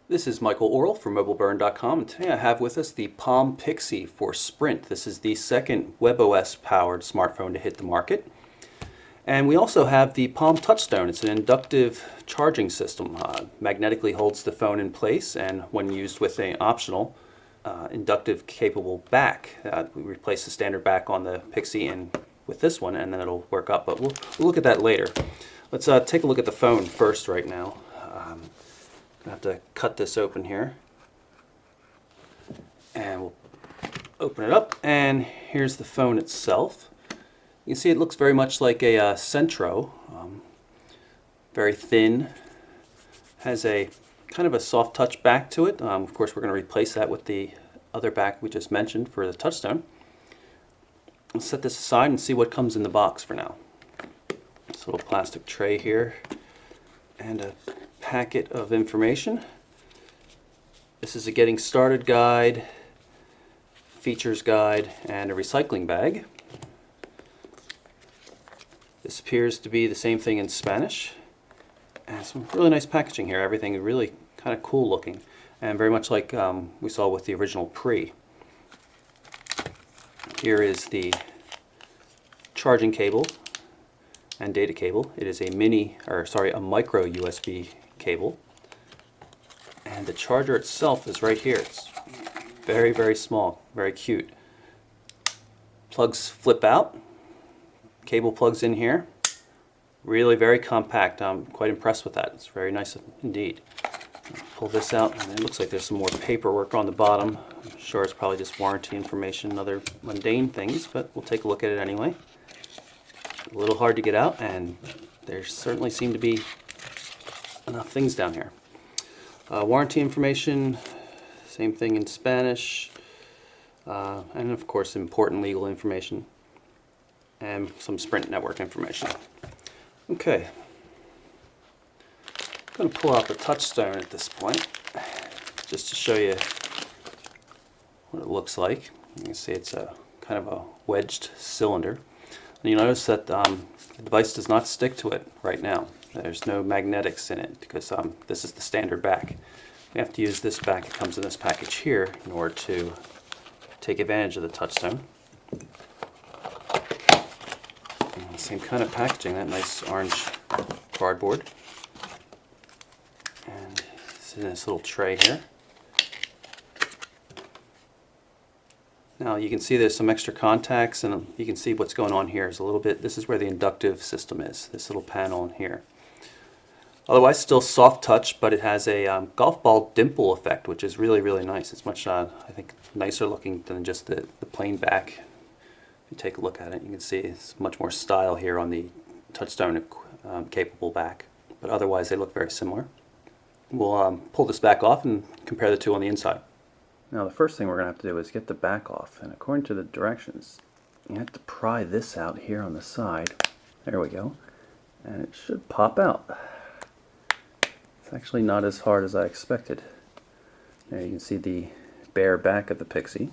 This is Michael Orrell from MobileBurn.com, and today I have with us the Palm Pixi for Sprint. This is the second WebOS powered smartphone to hit the market. And we also have the Palm Touchstone. It's an inductive charging system. Magnetically holds the phone in place, and when used with an optional inductive capable back, we replace the standard back on the Pixi and with this one, and then it'll work up. But we'll look at that later. Let's take a look at the phone first right now. I have to cut this open here, and we'll open it up, and here's the phone itself. You can see it looks very much like a Centro, very thin, has a kind of a soft touch back to it. Of course, we're going to replace that with the other back we just mentioned for the Touchstone. Let's set this aside and see what comes in the box for now. This little plastic tray here, and a packet of information. This is a getting started guide, features guide, and a recycling bag. This appears to be the same thing in Spanish. And some really nice packaging here. Everything really kind of cool looking, and very much like we saw with the original Pre. Here is the charging cable and data cable. It is a a micro USB cable, and the charger itself is right here. It's very, very small, very cute. Plugs flip out, cable plugs in here. Really very compact. I'm quite impressed with that. It's very nice indeed. Pull this out, and it looks like there's some more paperwork on the bottom. I'm sure it's probably just warranty information and other mundane things, but we'll take a look at it anyway. A little hard to get out, and there certainly seem to be enough things down here. Warranty information, same thing in Spanish, and of course important legal information, and some Sprint network information. Okay, I'm going to pull out the Touchstone at this point, just to show you what it looks like. You can see it's a kind of a wedged cylinder. And you notice that the device does not stick to it right now. There's no magnetics in it because this is the standard back. We have to use this back. It comes in this package here in order to take advantage of the Touchstone. And same kind of packaging, that nice orange cardboard. And it's in this little tray here. Now you can see there's some extra contacts, and you can see what's going on here is a little bit, this is where the inductive system is, this little panel in here. Otherwise still soft touch, but it has a golf ball dimple effect, which is really, really nice. It's much, I think, nicer looking than just the plain back. If you take a look at it, you can see it's much more style here on the Touchstone capable back, but otherwise they look very similar. We'll pull this back off and compare the two on the inside. Now the first thing we're going to have to do is get the back off, and according to the directions you have to pry this out here on the side. There we go, and it should pop out. It's actually not as hard as I expected. There you can see the bare back of the Pixi.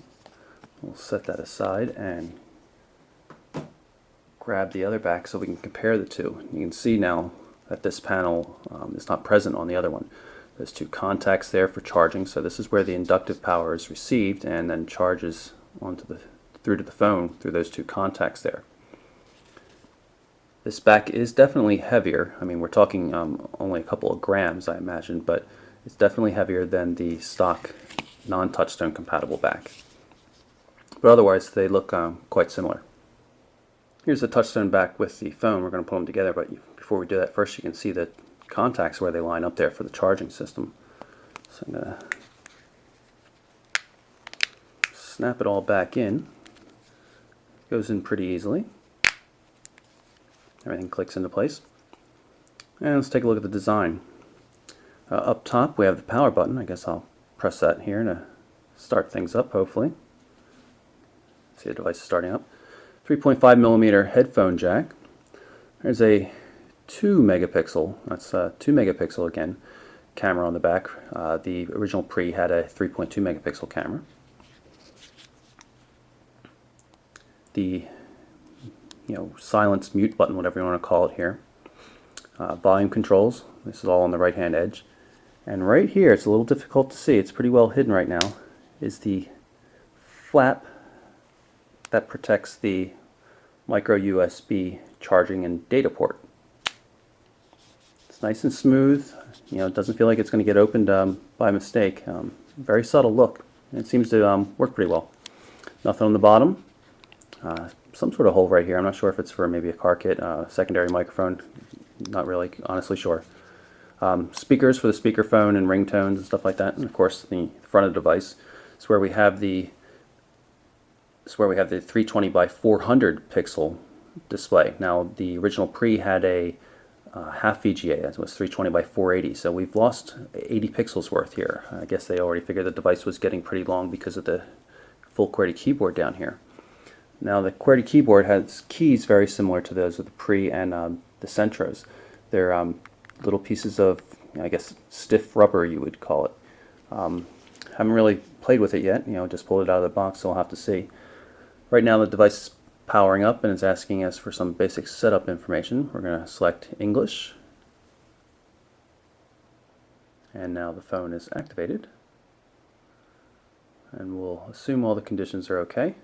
We'll set that aside and grab the other back so we can compare the two. You can see now that this panel is not present on the other one. There's two contacts there for charging, so this is where the inductive power is received and then charges through to the phone through those two contacts there. This back is definitely heavier. I mean, we're talking only a couple of grams, I imagine, but it's definitely heavier than the stock non-Touchstone compatible back. But otherwise, they look quite similar. Here's the Touchstone back with the phone. We're going to put them together, but before we do that, first you can see the contacts where they line up there for the charging system. So I'm going to snap it all back in. Goes in pretty easily. Everything clicks into place. And let's take a look at the design. Up top we have the power button. I guess I'll press that here to start things up, hopefully. See the device is starting up. 3.5 millimeter headphone jack. There's a 2 megapixel, that's 2 megapixel again, camera on the back. The original Pre had a 3.2 megapixel camera. The silence mute button, whatever you want to call it here. Volume controls, this is all on the right hand edge. And right here, it's a little difficult to see, it's pretty well hidden right now, is the flap that protects the micro USB charging and data port. It's nice and smooth, you know, it doesn't feel like it's going to get opened by mistake. Very subtle look. It seems to work pretty well. Nothing on the bottom. Some sort of hole right here. I'm not sure if it's for maybe a car kit, secondary microphone. Not really, honestly sure. Speakers for the speakerphone and ringtones and stuff like that. And of course, the front of the device is where we have the 320 by 400 pixel display. Now, the original Pre had a half VGA, that was 320 by 480, so we've lost 80 pixels worth here. I guess they already figured the device was getting pretty long because of the full QWERTY keyboard down here. Now, the QWERTY keyboard has keys very similar to those of the Pre and the Centros. They're little pieces of, I guess, stiff rubber, you would call it. Haven't really played with it yet, you know, just pulled it out of the box, so we'll have to see. Right now the device is powering up and it's asking us for some basic setup information. We're going to select English. And now the phone is activated. And we'll assume all the conditions are okay.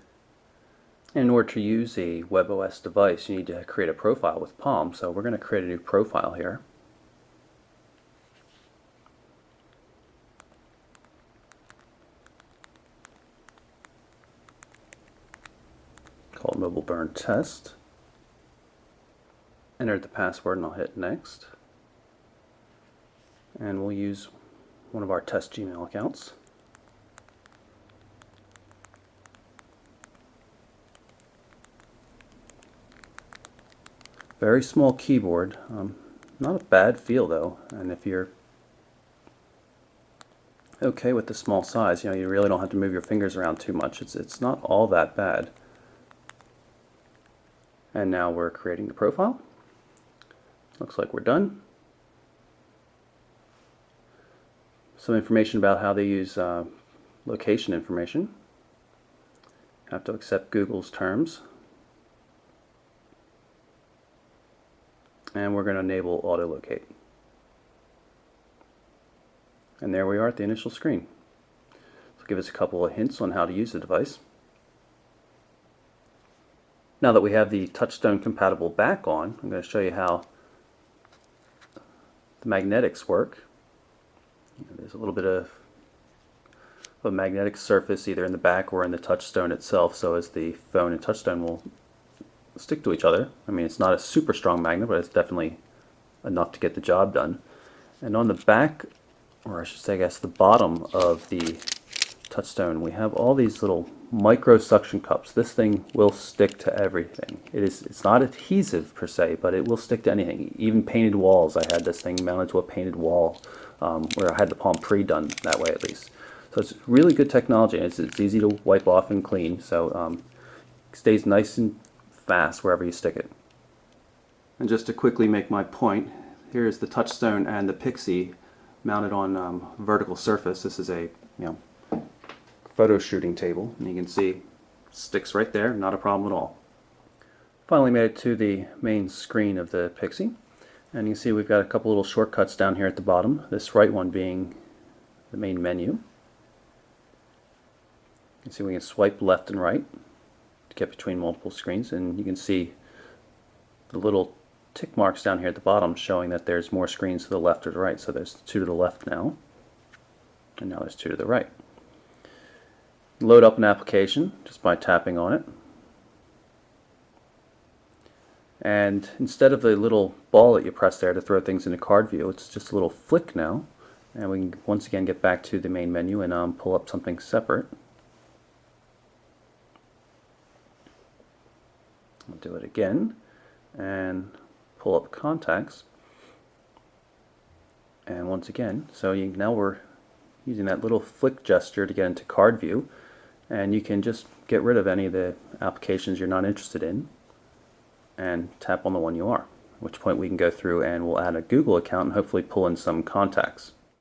In order to use a WebOS device, you need to create a profile with Palm, so we're going to create a new profile here. Call it Mobile Burn Test. Enter the password and I'll hit Next. And we'll use one of our test Gmail accounts. Very small keyboard, not a bad feel though, and if you're okay with the small size, you know, you really don't have to move your fingers around too much. It's not all that bad. And now we're creating the profile. Looks like we're done. Some information about how they use location information. Have to accept Google's terms. And we're going to enable auto locate. And there we are at the initial screen. So give us a couple of hints on how to use the device. Now that we have the touchstone compatible back on, I'm going to show you how the magnetics work. There's a little bit of a magnetic surface either in the back or in the touchstone itself, so as the phone and touchstone will stick to each other. I mean, it's not a super strong magnet, but it's definitely enough to get the job done. And on the back, or I should say, I guess, the bottom of the touchstone, we have all these little micro suction cups. This thing will stick to everything. It's not adhesive per se, but it will stick to anything. Even painted walls. I had this thing mounted to a painted wall where I had the Palm Pre done that way at least. So it's really good technology. It's easy to wipe off and clean, so it stays nice and fast wherever you stick it. And just to quickly make my point, here is the touchstone and the Pixi mounted on vertical surface. This is a photo shooting table, and you can see it sticks right there, not a problem at all. Finally made it to the main screen of the Pixi, and you can see we've got a couple little shortcuts down here at the bottom, this right one being the main menu. You can see we can swipe left and right to get between multiple screens, and you can see the little tick marks down here at the bottom showing that there's more screens to the left or the right. So there's 2 to the left now, and now there's 2 to the right. Load up an application just by tapping on it. And instead of the little ball that you press there to throw things into card view, it's just a little flick now. And we can once again get back to the main menu and pull up something separate. I'll do it again and pull up contacts. And once again, so now we're using that little flick gesture to get into card view, and you can just get rid of any of the applications you're not interested in and tap on the one you are, at which point we can go through and we'll add a Google account and hopefully pull in some contacts.